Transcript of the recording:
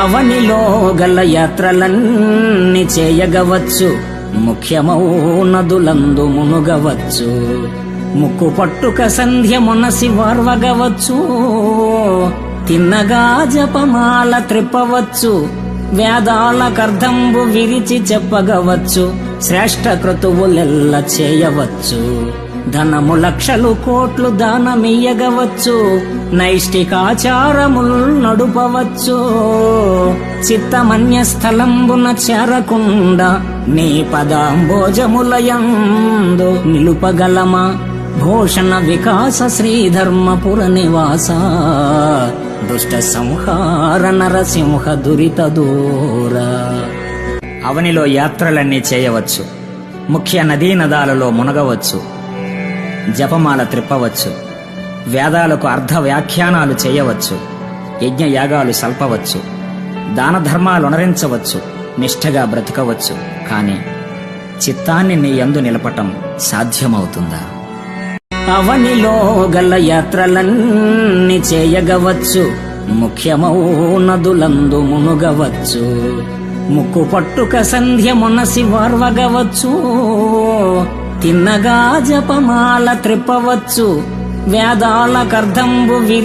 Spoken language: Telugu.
అవనిలో గల యాత్రలన్నీ చేయగవచ్చు, ముఖ్యమౌ నదులందు మునుగవచ్చు. ముక్కు పట్టుక సంధ్య మొనసి వార్వగవచ్చు, తిన్నగా జపమాల త్రిప్పవచ్చు. వేదాల కర్ధంబు విరిచి చెప్పగవచ్చు, శ్రేష్ఠ క్రతువులెల్ల చేయవచ్చు. ధనము లక్షలు కోట్లు దానమియ్యగవచ్చు, నైష్టికాచారముల్ నడుపవచ్చు. చిత్తమన్య స్థలంబున చేరకుండా నీ పదాంబోజములయందు నిలుపగలమా? భూషణ వికాస శ్రీధర్మపుర నివాస, దుష్ట సంహార నరసింహ దురిత దూర. అవనిలో యాత్రలన్నీ చేయవచ్చు, ముఖ్య నదీ నదాలలో మునగవచ్చు, జపమాల త్రిప్పవచ్చు, వేదాలకు అర్ధ వ్యాఖ్యానాలు చేయవచ్చు, యజ్ఞయాగాలు సల్పవచ్చు, దాన ధర్మాలు అనరించవచ్చు, నిష్ఠగా బ్రతకవచ్చు. కాని చిత్తాన్ని నీ యందు నిలపటం సాధ్యమవుతుందా? అవనిలో గల యాత్రలన్నీ చేయగవచ్చు, ముఖ్యమౌ నదులందు మునుగవచ్చు. ముక్కు పట్టుక సంధ్య మొనసి వార్వగవచ్చు, తిన్నగా జపమాల త్రిప్పవచ్చు. వేదాల కర్ధంబు విరి